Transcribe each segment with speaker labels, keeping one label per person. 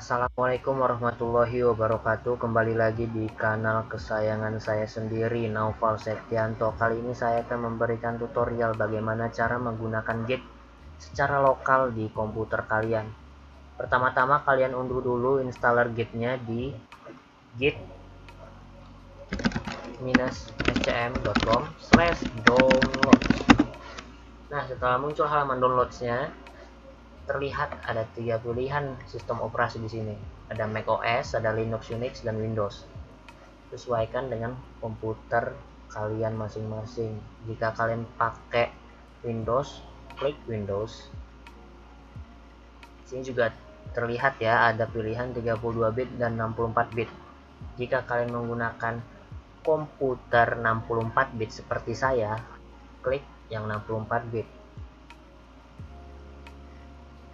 Speaker 1: Assalamualaikum warahmatullahi wabarakatuh. Kembali lagi di kanal kesayangan saya sendiri, Naufal Septianto. Kali ini saya akan memberikan tutorial bagaimana cara menggunakan Git secara lokal di komputer kalian. Pertama-tama kalian unduh dulu installer Git-nya di git-scm.com/download. Nah, setelah muncul halaman downloads-nya, terlihat ada 3 pilihan sistem operasi di sini. Ada macOS, ada Linux, Unix, dan Windows. Sesuaikan dengan komputer kalian masing-masing. Jika kalian pakai Windows, klik Windows. Sini juga terlihat ya, ada pilihan 32 bit dan 64 bit. Jika kalian menggunakan komputer 64 bit seperti saya, klik yang 64 bit.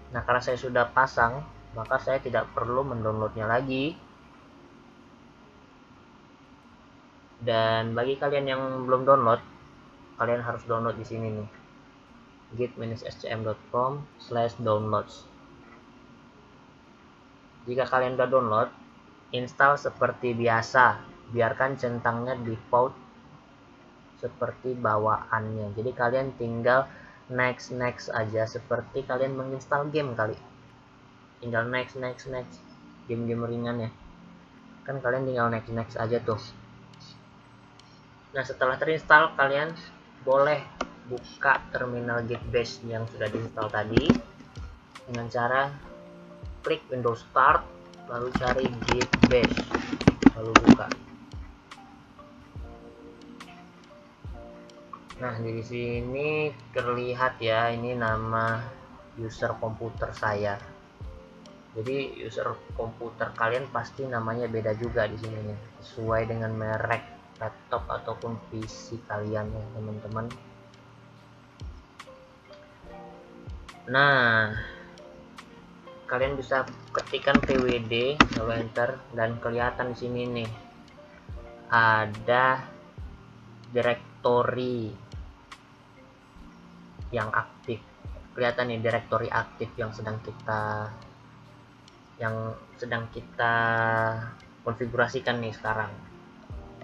Speaker 1: Nah, karena saya sudah pasang, maka saya tidak perlu mendownloadnya lagi. Dan bagi kalian yang belum download, kalian harus download di sini nih, git-scm.com/downloads. Jika kalian udah download, install seperti biasa, biarkan centangnya default seperti bawaannya. Jadi kalian tinggal next aja, seperti kalian menginstal game kali. Tinggal next game-game ringan ya. Kan kalian tinggal next aja tuh. Nah, setelah terinstall, kalian boleh buka terminal Git Bash yang sudah diinstal tadi dengan cara klik Windows Start, lalu cari Git Bash, lalu buka. Nah, di sini terlihat ya, ini nama user komputer saya. Jadi user komputer kalian pasti namanya beda juga di sini nih, sesuai dengan merek laptop ataupun PC kalian ya teman-teman. Nah, kalian bisa ketikkan pwd lalu enter, dan kelihatan di sini nih ada direktori yang aktif. Kelihatan nih direktori aktif yang sedang kita konfigurasikan nih sekarang.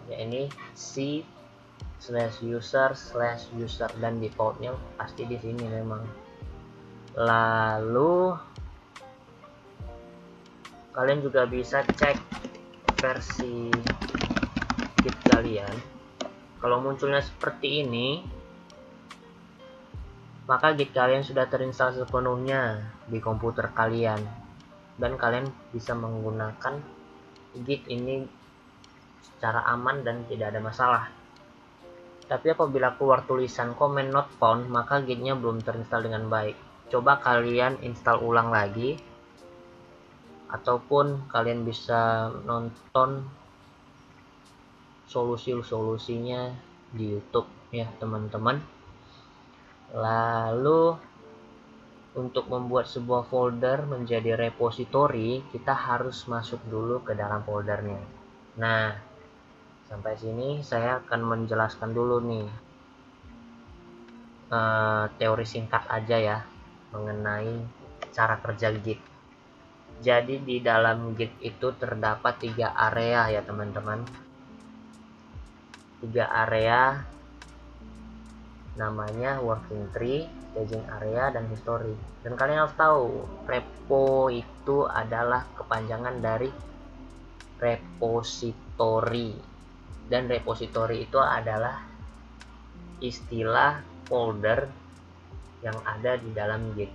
Speaker 1: Ya, ini c/user/user dan defaultnya pasti di sini memang. Lalu kalian juga bisa cek versi Git kalian. Kalau munculnya seperti ini, maka Git kalian sudah terinstall sepenuhnya di komputer kalian, dan kalian bisa menggunakan Git ini secara aman dan tidak ada masalah. Tapi apabila keluar tulisan command not found, maka Git-nya belum terinstall dengan baik. Coba kalian install ulang lagi, ataupun kalian bisa nonton solusinya di YouTube ya teman-teman. Lalu untuk membuat sebuah folder menjadi repository, kita harus masuk dulu ke dalam foldernya. Nah, sampai sini saya akan menjelaskan dulu nih teori singkat aja ya mengenai cara kerja Git. Jadi di dalam Git itu terdapat 3 area ya teman-teman. 3 area namanya working tree, staging area, dan history. Dan kalian harus tahu, repo itu adalah kepanjangan dari repository, dan repository itu adalah istilah folder yang ada di dalam Git.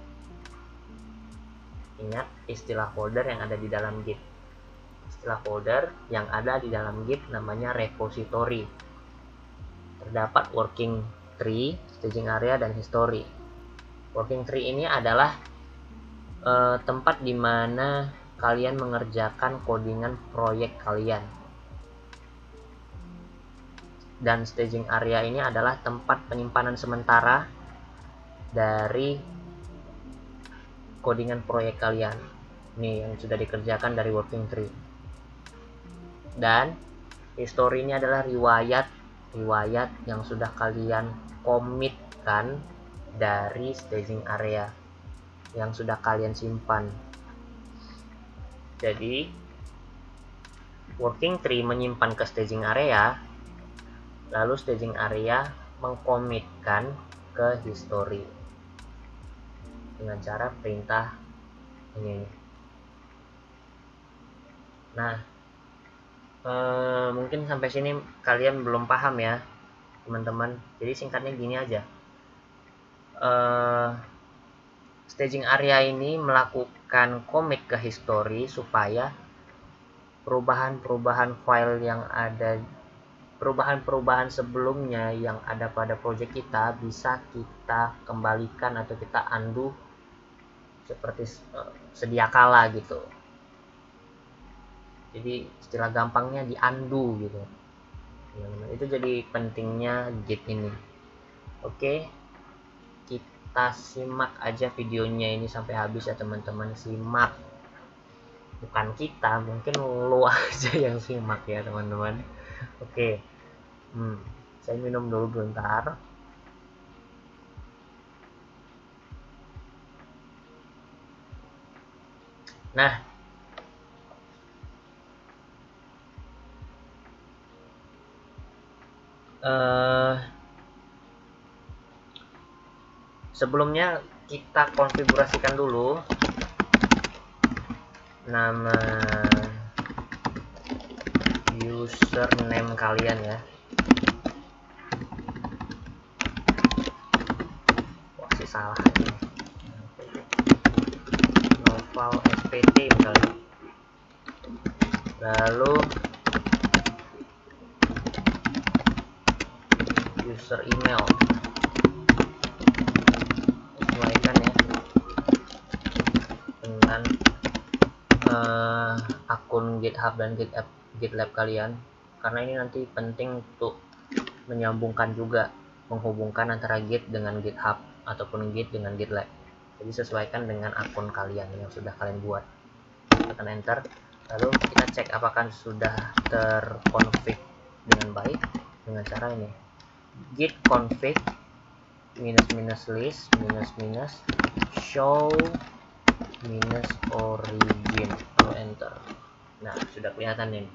Speaker 1: Ingat, istilah folder yang ada di dalam Git. Istilah folder yang ada di dalam Git namanya repository. Terdapat working tree, staging area, dan history. Working tree ini adalah tempat di mana kalian mengerjakan codingan proyek kalian. Dan staging area ini adalah tempat penyimpanan sementara dari codingan proyek kalian. Nih yang sudah dikerjakan dari working tree. Dan history ini adalah riwayat yang sudah kalian komitkan dari staging area yang sudah kalian simpan. Jadi working tree menyimpan ke staging area, lalu staging area mengkomitkan ke history dengan cara perintah ini. Nah, mungkin sampai sini kalian belum paham ya teman-teman. Jadi singkatnya gini aja, staging area ini melakukan commit ke history supaya perubahan-perubahan file yang ada, perubahan-perubahan sebelumnya yang ada pada project kita bisa kita kembalikan atau kita undo seperti sedia kala gitu. Jadi istilah gampangnya di undo gitu. Itu jadi pentingnya Git ini. Oke, kita simak aja videonya ini sampai habis ya teman-teman. Simak, bukan kita, mungkin lo aja yang simak ya teman-teman. Oke, saya minum dulu bentar. Nah, sebelumnya kita konfigurasikan dulu nama username kalian ya. Wah, sih salah ini. Noval SPT misalnya. Lalu user email sesuaikan ya dengan akun GitHub dan GitLab kalian, karena ini nanti penting untuk menyambungkan juga, menghubungkan antara Git dengan GitHub ataupun Git dengan GitLab. Jadi sesuaikan dengan akun kalian yang sudah kalian buat. Tekan enter, lalu kita cek apakah sudah terkonfig dengan baik dengan cara ini, git config -list -show -origin, lalu enter. Nah, sudah kelihatan nih,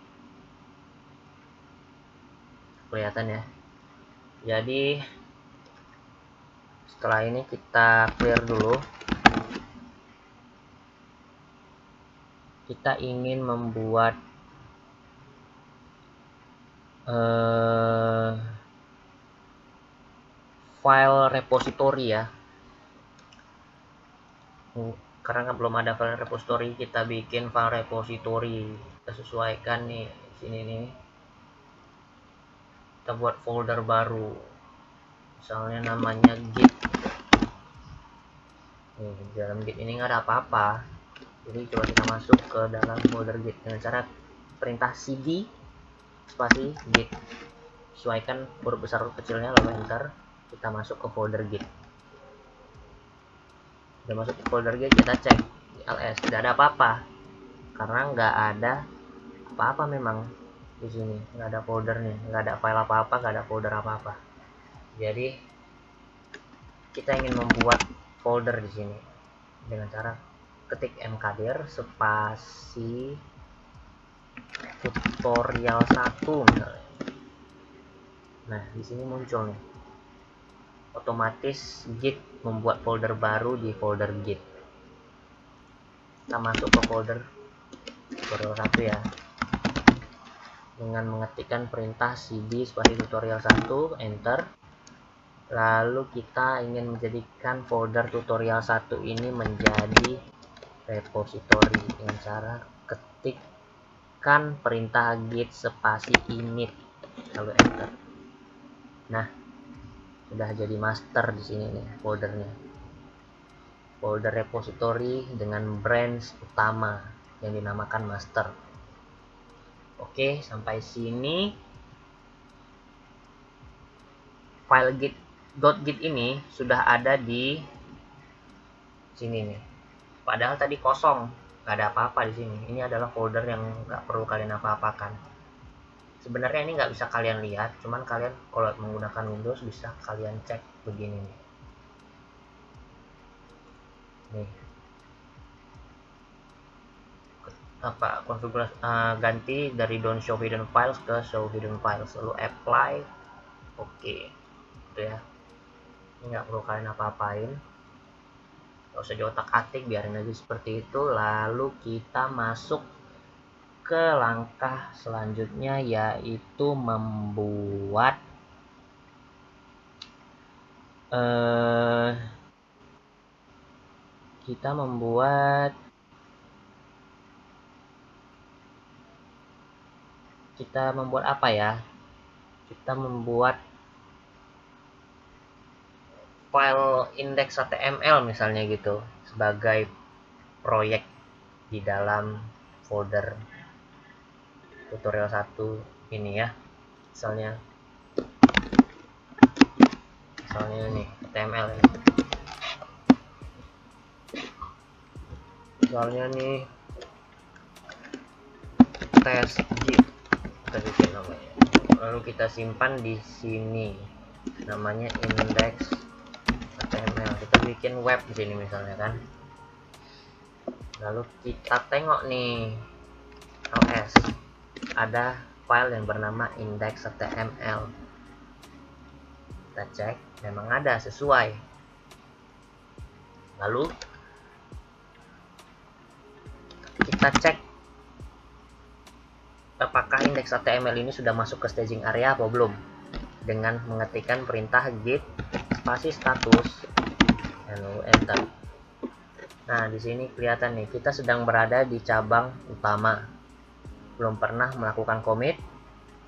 Speaker 1: kelihatan ya. Jadi setelah ini kita clear dulu. Kita ingin membuat file repository ya. Karena belum ada file repository, kita bikin file repository. Kita sesuaikan nih sini nih. Kita buat folder baru, misalnya namanya git. Nih, di dalam git ini nggak ada apa-apa, jadi coba kita masuk ke dalam folder git dengan cara perintah cd spasi git, sesuaikan huruf besar huruf kecilnya, lalu enter. Kita masuk ke folder git. Udah masuk ke folder git, kita cek ls, tidak ada apa-apa karena nggak ada apa-apa memang di sini, nggak ada foldernya, nggak ada file apa-apa, nggak ada folder apa-apa. Jadi kita ingin membuat folder di sini dengan cara ketik mkdir spasi tutorial 1 misalnya. Nah, di sini muncul nih, otomatis Git membuat folder baru di folder Git. Kita masuk ke folder tutorial 1 ya, dengan mengetikkan perintah cd spasi tutorial 1, enter. Lalu kita ingin menjadikan folder tutorial 1 ini menjadi repository dengan cara ketikkan perintah git spasi init, lalu enter. Nah, sudah jadi master di sini nih foldernya, folder repository dengan branch utama yang dinamakan master. Oke, sampai sini file git ini sudah ada di sini nih. Padahal tadi kosong, nggak ada apa-apa di sini. Ini adalah folder yang nggak perlu kalian apa-apakan. Sebenarnya ini nggak bisa kalian lihat, cuman kalian kalau menggunakan Windows bisa kalian cek begini nih. Nih, apa konfigurasi, ganti dari don't show hidden files ke show hidden files, lalu apply. Oke, itu ya, ini nggak perlu kalian apa-apain, nggak usah diotak-atik, biarin aja seperti itu. Lalu kita masuk ke langkah selanjutnya, yaitu membuat kita membuat apa ya, kita membuat file index.html misalnya gitu, sebagai proyek di dalam folder tutorial 1 ini ya. Misalnya nih HTML ya. Misalnya nih test git, kita bikin namanya, lalu kita simpan di sini namanya index.html. Kita bikin web di sini misalnya kan. Lalu kita tengok nih ls, ada file yang bernama index.html. Kita cek, memang ada, sesuai. Lalu kita cek apakah index.html ini sudah masuk ke staging area apa belum, dengan mengetikkan perintah git spasi status lalu enter. Nah, di sini kelihatan nih, kita sedang berada di cabang utama, belum pernah melakukan commit,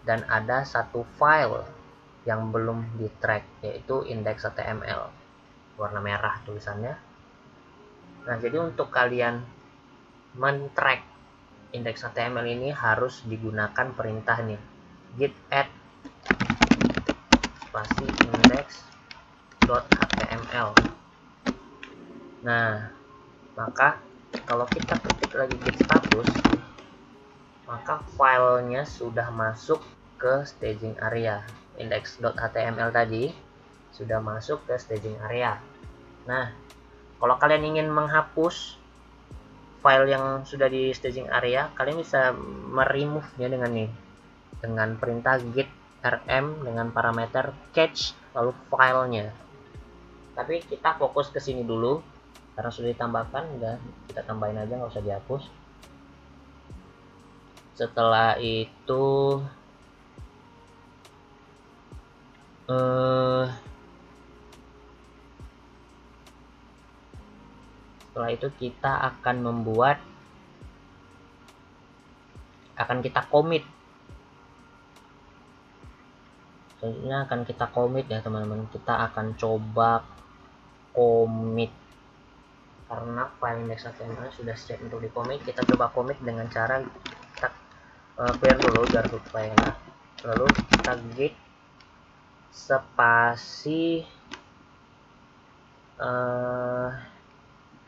Speaker 1: dan ada satu file yang belum di track, yaitu index.html, warna merah tulisannya. Nah, jadi untuk kalian men-track index.html ini harus digunakan perintah nih, git add spasi index.html. Nah, maka kalau kita ketik lagi git status, maka filenya sudah masuk ke staging area. Index.html tadi sudah masuk ke staging area. Nah, kalau kalian ingin menghapus file yang sudah di staging area, kalian bisa meremove-nya dengan nih, dengan perintah git rm dengan parameter catch lalu filenya. Tapi kita fokus ke sini dulu karena sudah ditambahkan, udah kita tambahin aja, nggak usah dihapus. Setelah itu kita akan kita commit. Selanjutnya akan kita commit ya teman-teman. Kita akan coba commit karena file index.html sudah siap untuk di commit. Kita coba commit dengan cara kita clear dulu biar supaya enak. Lalu kita git spasi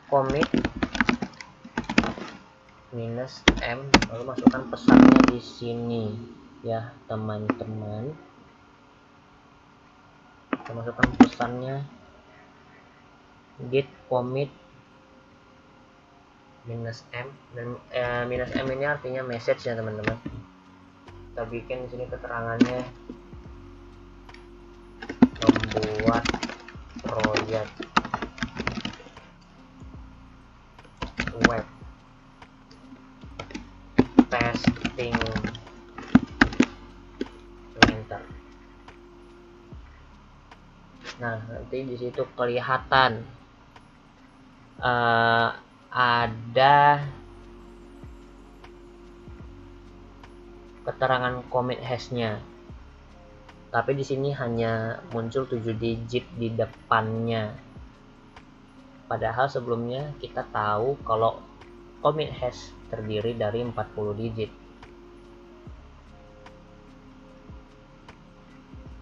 Speaker 1: commit -m, lalu masukkan pesannya di sini ya teman-teman. Kita masukkan pesannya git commit -m, dan -m ini artinya message ya teman-teman. Kita bikin di sini keterangannya, membuat proyek web testing, enter. Nah, nanti di situ kelihatan ada keterangan commit hashnya, tapi di sini hanya muncul 7 digit di depannya. Padahal sebelumnya kita tahu kalau commit hash terdiri dari 40 digit.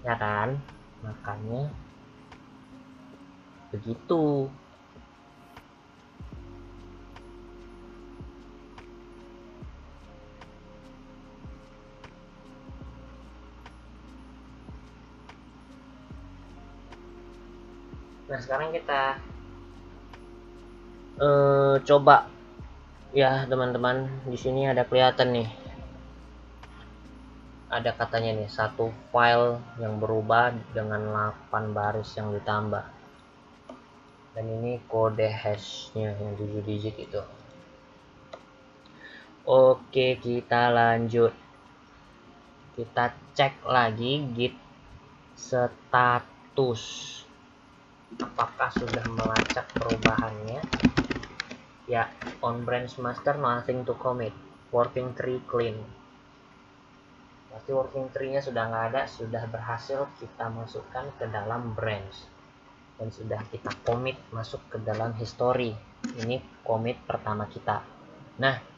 Speaker 1: Ya kan? Makanya begitu. Nah, sekarang kita coba Ya teman-teman, di sini ada kelihatan nih, ada katanya nih satu file yang berubah dengan 8 baris yang ditambah, dan ini kode hashnya yang 7 digit itu. Oke, kita lanjut, kita cek lagi git status apakah sudah melacak perubahannya. Ya, on branch master nothing to commit, working tree clean. Pasti working tree-nya sudah nggak ada, sudah berhasil kita masukkan ke dalam branch dan sudah kita commit masuk ke dalam history. Ini commit pertama kita. Nah,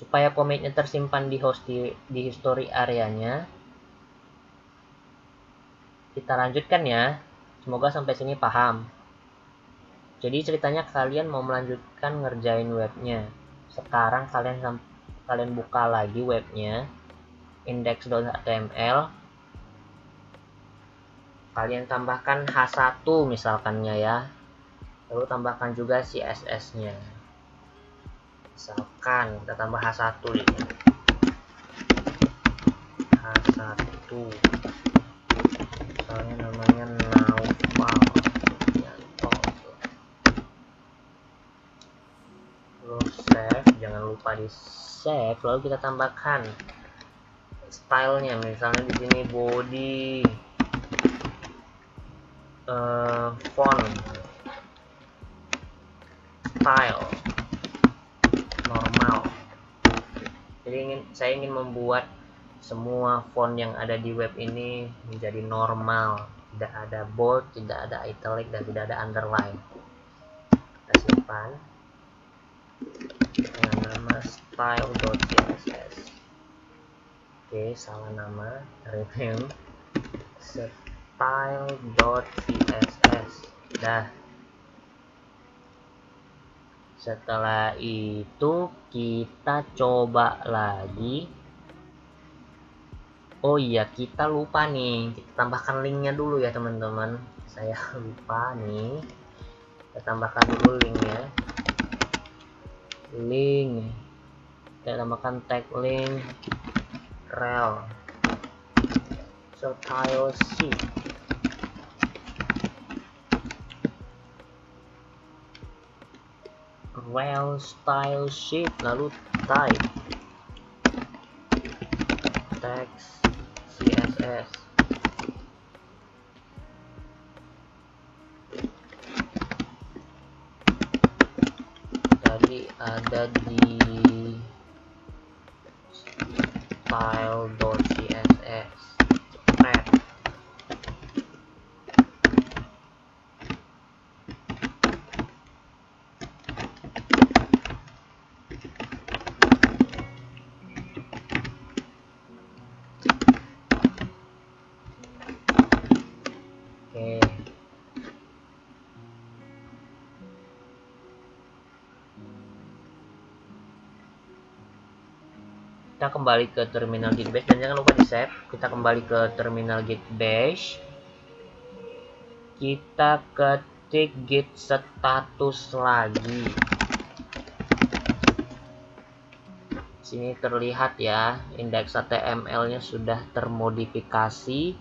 Speaker 1: supaya commitnya tersimpan di history areanya, kita lanjutkan ya. Semoga sampai sini paham. Jadi ceritanya kalian mau melanjutkan ngerjain webnya. Sekarang kalian buka lagi webnya, index.html. Kalian tambahkan H1 misalkannya ya. Lalu tambahkan juga CSS-nya. Misalkan kita tambah H1 ini. H1. Misalnya namanya Naufal. Save, jangan lupa di save, lalu kita tambahkan stylenya, misalnya di sini body, font, style normal. Jadi saya ingin membuat semua font yang ada di web ini menjadi normal, tidak ada bold, tidak ada italic, dan tidak ada underline. Kita simpan dengan nama style.css. Oke, salah nama, rename style.css. Dah. Setelah itu kita coba lagi. Oh iya, kita lupa nih, kita tambahkan linknya dulu ya teman-teman. Saya lupa nih, kita tambahkan dulu linknya. Link, kita tambahkan tag link rel style sheet. Rel style sheet, lalu type text CSS. Tadi ada di style.css spread. Oke. Kita kembali ke terminal Git Bash dan jangan lupa di save. Kita kembali ke terminal Git Bash. Kita ketik git status lagi. Sini terlihat ya, index.html-nya sudah termodifikasi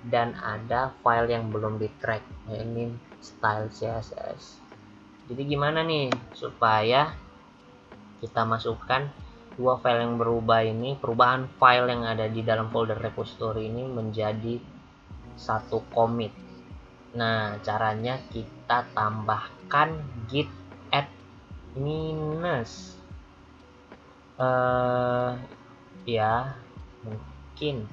Speaker 1: dan ada file yang belum di track. Nah, ini style CSS. Jadi gimana nih supaya kita masukkan dua file yang berubah ini, perubahan file yang ada di dalam folder repository ini menjadi satu commit. Nah, caranya kita tambahkan git add minus. Ya, mungkin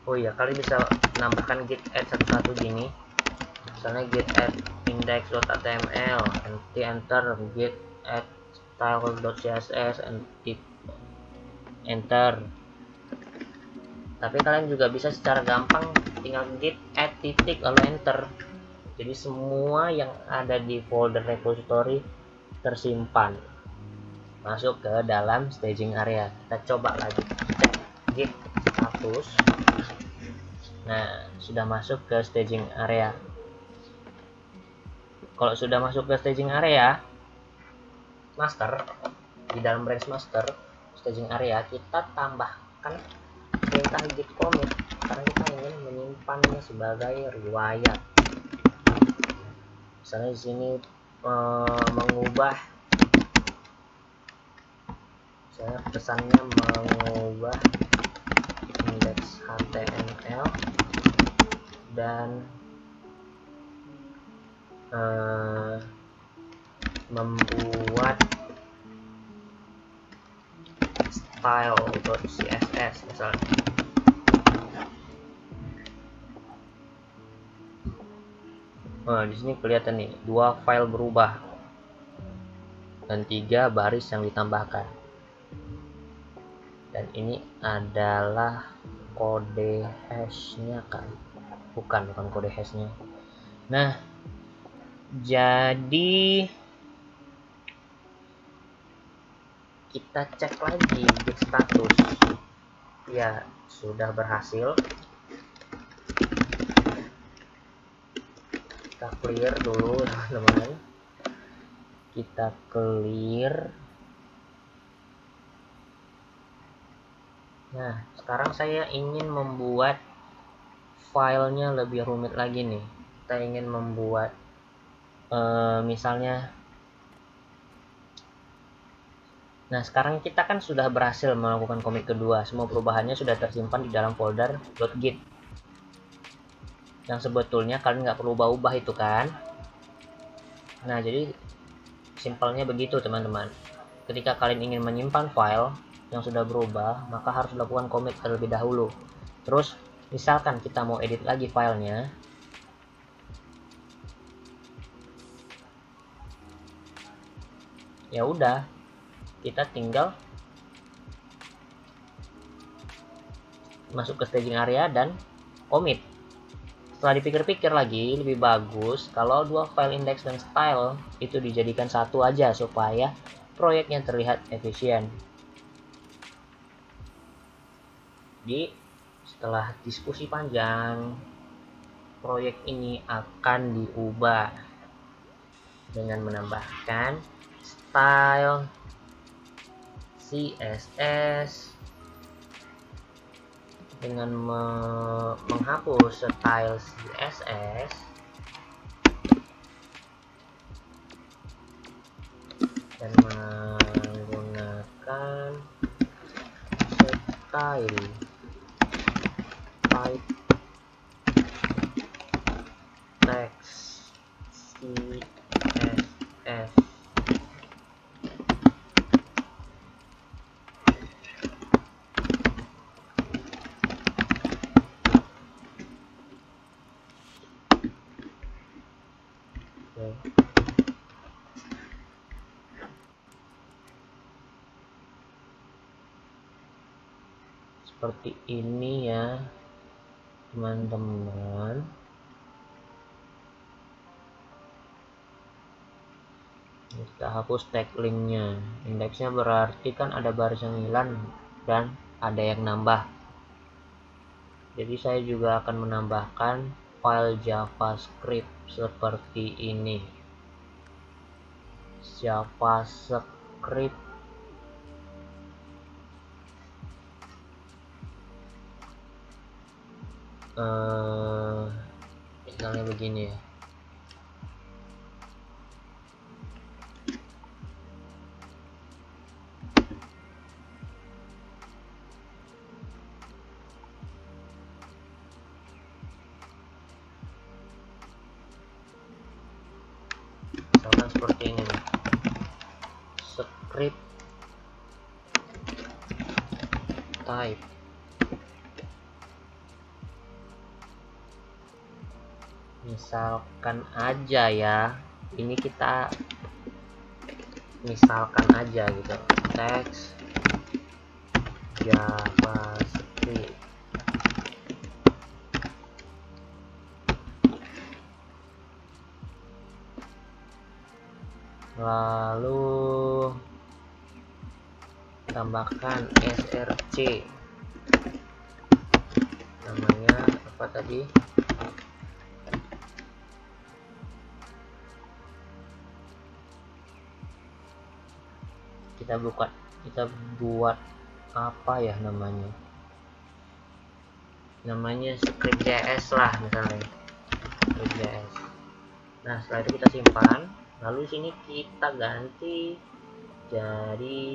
Speaker 1: oh iya, kalian bisa nambahkan git add satu-satu gini, misalnya git add index.html, nanti enter, git add style.css, enter. Tapi kalian juga bisa secara gampang tinggal git add titik lalu enter. Jadi semua yang ada di folder repository tersimpan masuk ke dalam staging area. Kita coba lagi, git status. Nah, sudah masuk ke staging area. Kalau sudah masuk ke staging area master, di dalam branch master staging area kita tambahkan perintah git commit karena kita ingin menyimpannya sebagai riwayat. Misalnya di sini mengubah, saya pesannya mengubah indeks HTML dan membuat style.css misalnya. Nah, di sini kelihatan nih 2 file berubah dan 3 baris yang ditambahkan. Dan ini adalah kode hashnya kan? Bukan kode hashnya. Nah, jadi kita cek lagi git status. Ya, sudah berhasil. Kita clear dulu teman-teman, kita clear. Nah, sekarang saya ingin membuat filenya lebih rumit lagi nih. Kita ingin membuat misalnya, nah sekarang kita kan sudah berhasil melakukan commit kedua, semua perubahannya sudah tersimpan di dalam folder .git yang sebetulnya kalian nggak perlu ubah-ubah itu kan. Nah, jadi simpelnya begitu teman-teman. Ketika kalian ingin menyimpan file yang sudah berubah, maka harus dilakukan commit terlebih dahulu. Terus misalkan kita mau edit lagi filenya, ya udah, kita tinggal masuk ke staging area dan commit. Setelah dipikir-pikir lagi, lebih bagus kalau 2 file index dan style itu dijadikan satu aja supaya proyeknya terlihat efisien. Jadi setelah diskusi panjang, proyek ini akan diubah dengan menambahkan style CSS, dengan menghapus style CSS dan menggunakan style type text CSS. Seperti ini ya teman-teman. Kita hapus tag linknya. Indeksnya berarti kan ada baris yang hilang dan ada yang nambah. Jadi saya juga akan menambahkan file JavaScript seperti ini. JavaScript misalnya begini ya. Misalkan seperti ini nih. Script type Misalkan aja ya, ini kita misalkan aja gitu, teks JavaScript. Lalu tambahkan src, namanya apa tadi, kita buat apa ya namanya script.js lah misalnya, script.js. Nah setelah itu kita simpan, lalu sini kita ganti jadi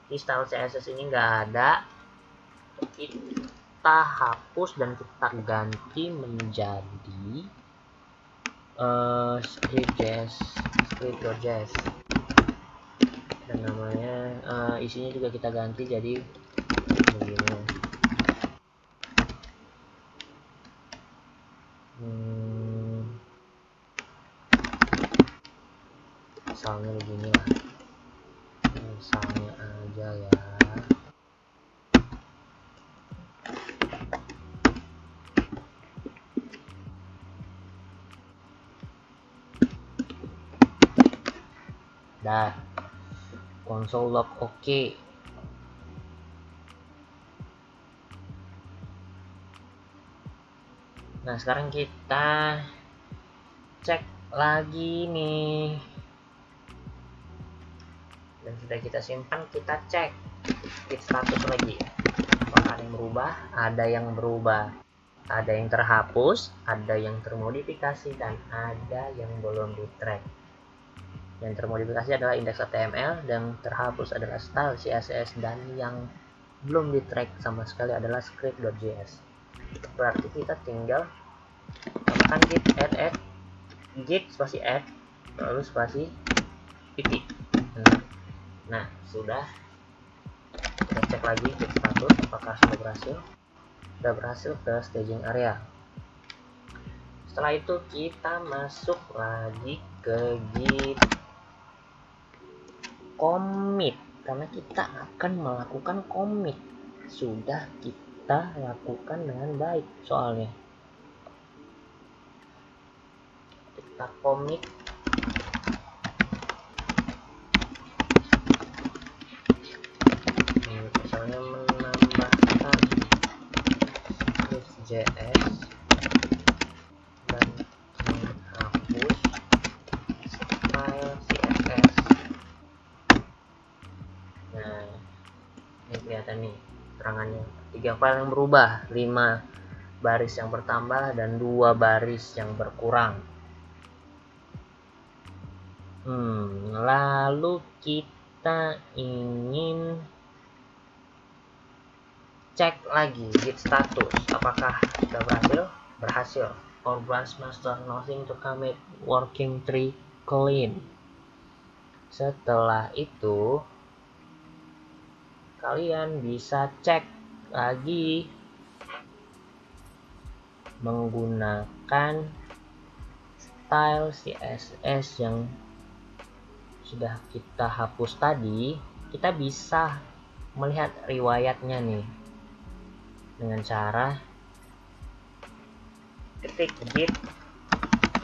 Speaker 1: di style CSS ini nggak ada, kita hapus dan kita ganti menjadi script.js, dan namanya isinya juga kita ganti jadi begini. Misalnya begini lah, misalnya aja ya. Dah, console log oke. Nah sekarang kita cek lagi nih, dan sudah kita simpan, kita cek git status lagi, apakah ada yang berubah. Ada yang berubah, ada yang terhapus, ada yang termodifikasi, dan ada yang belum di track. Yang termodifikasi adalah index.html, dan terhapus adalah style CSS, dan yang belum di track sama sekali adalah script.js. Berarti kita tinggal tambahkan git add git spasi add lalu spasi pt. Nah sudah, kita cek lagi git status apakah sudah berhasil ke staging area. Setelah itu kita masuk lagi ke git commit, karena kita akan melakukan commit. Sudah kita lakukan dengan baik soalnya. Kita commit misalnya menambahkan script.js dan menghapus style CSS. Nah ini kelihatan nih terangannya, 3 file yang berubah, 5 baris yang bertambah dan 2 baris yang berkurang. Lalu kita ingin cek lagi git status apakah sudah berhasil. Our branch master nothing to commit, working tree clean. Setelah itu kalian bisa cek lagi menggunakan style CSS yang sudah kita hapus tadi. Kita bisa melihat riwayatnya nih dengan cara ketik git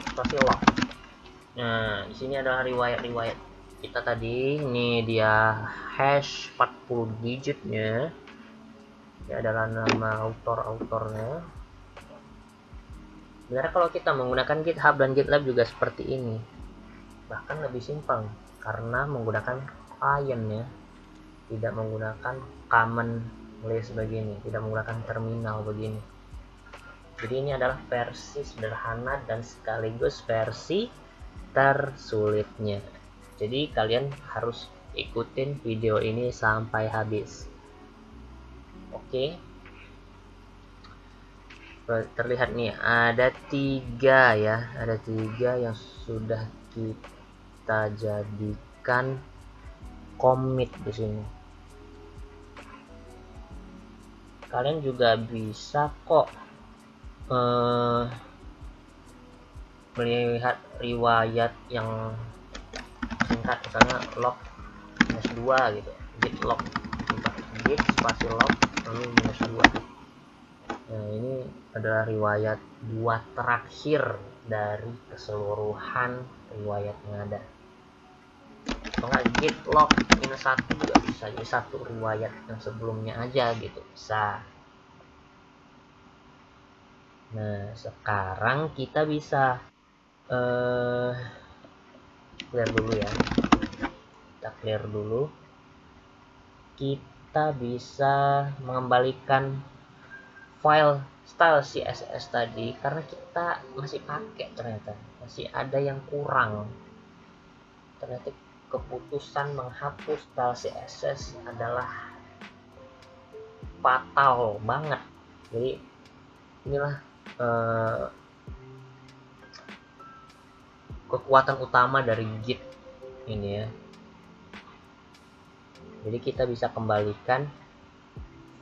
Speaker 1: spasi log. Nah di sini adalah riwayat kita tadi. Ini dia hash 40 digitnya. Ini adalah nama autornya. Sebenarnya kalau kita menggunakan GitHub dan GitLab juga seperti ini, bahkan lebih simpel karena menggunakan client ya, tidak menggunakan common list begini, tidak menggunakan terminal begini. Jadi ini adalah versi sederhana dan sekaligus versi tersulitnya. Jadi kalian harus ikutin video ini sampai habis. Oke. Terlihat nih ada 3 ya, ada 3 yang sudah kita jadikan commit di sini. Kalian juga bisa kok melihat riwayat yang singkat, misalnya log -2 gitu, git log, git spasi log lalu -2. Nah, ini adalah riwayat 2 terakhir dari keseluruhan riwayat yang ada. Atau enggak git log -1 juga bisa, jadi satu riwayat yang sebelumnya aja gitu bisa. Nah, sekarang kita bisa clear dulu ya. Kita clear dulu. Kita bisa mengembalikan file style CSS tadi karena kita masih pakai, ternyata masih ada yang kurang. Ternyata keputusan menghapus style CSS adalah fatal banget. Jadi inilah kekuatan utama dari Git ini ya. Jadi kita bisa kembalikan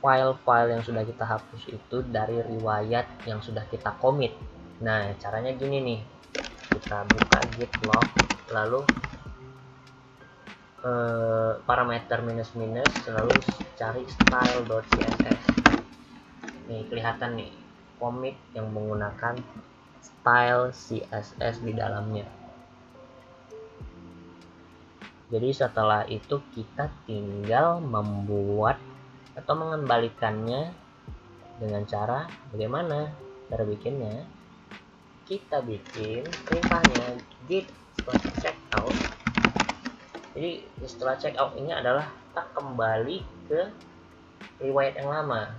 Speaker 1: file-file yang sudah kita hapus itu dari riwayat yang sudah kita commit. Nah, caranya gini nih. Kita buka git log, lalu parameter minus-minus, lalu cari style.css. Nih, kelihatan nih commit yang menggunakan style CSS di dalamnya. Jadi setelah itu kita tinggal membuat atau mengembalikannya dengan cara bagaimana? Cara bikinnya, kita bikin perintahnya git checkout. Jadi setelah checkout ini adalah kita kembali ke riwayat yang lama.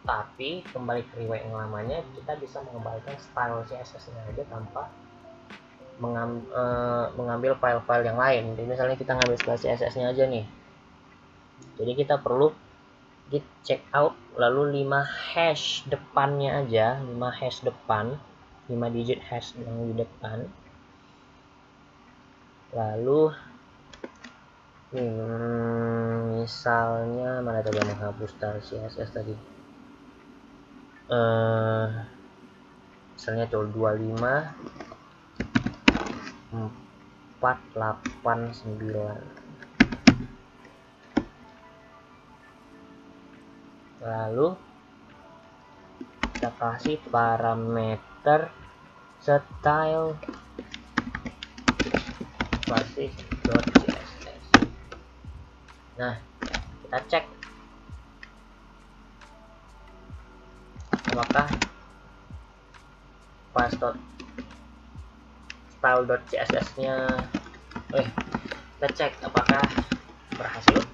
Speaker 1: Tapi kembali ke riwayat yang lamanya kita bisa mengembalikan style CSS-nya aja tanpa mengambil file-file yang lain. Jadi misalnya kita ngambil style CSS-nya aja nih. Jadi kita perlu git checkout lalu 5 hash depannya aja, 5 hash depan, 5 digit hash yang di depan. Lalu misalnya mana tadi yang menghapus style CSS tadi, misalnya 25 489. Lalu kita kasih parameter style basic.css. Nah, kita cek apakah style.css-nya kita cek apakah berhasil.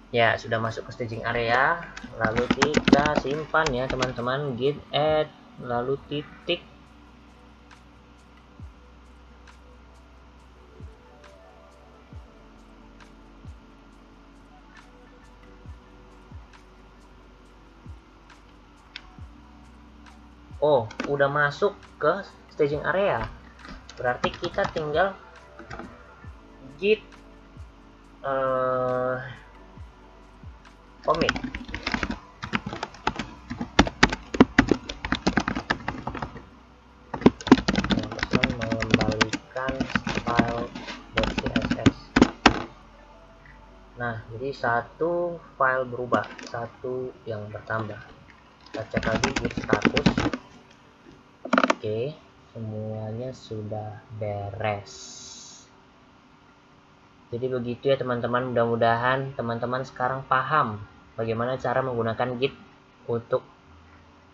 Speaker 1: Ya, sudah masuk ke staging area. Lalu kita simpan ya teman-teman, git add lalu titik. Oh, udah masuk ke staging area. Berarti kita tinggal git commit. Mengembalikan style.css. Nah, jadi satu file berubah, satu yang bertambah. Kita cek lagi git status. Oke, semuanya sudah beres. Jadi begitu ya teman-teman, mudah-mudahan teman-teman sekarang paham bagaimana cara menggunakan Git untuk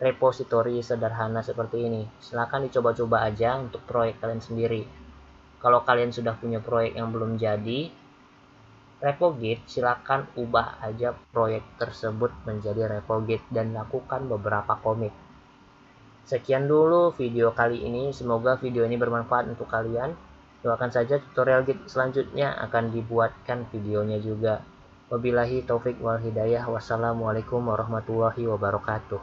Speaker 1: repository sederhana seperti ini. Silahkan dicoba-coba aja untuk proyek kalian sendiri. Kalau kalian sudah punya proyek yang belum jadi, repo Git, silahkan ubah aja proyek tersebut menjadi repo Git dan lakukan beberapa commit. Sekian dulu video kali ini, semoga video ini bermanfaat untuk kalian. Doakan saja tutorial Git selanjutnya akan dibuatkan videonya juga. Wabillahi taufik wal hidayah. Wassalamualaikum warahmatullahi wabarakatuh.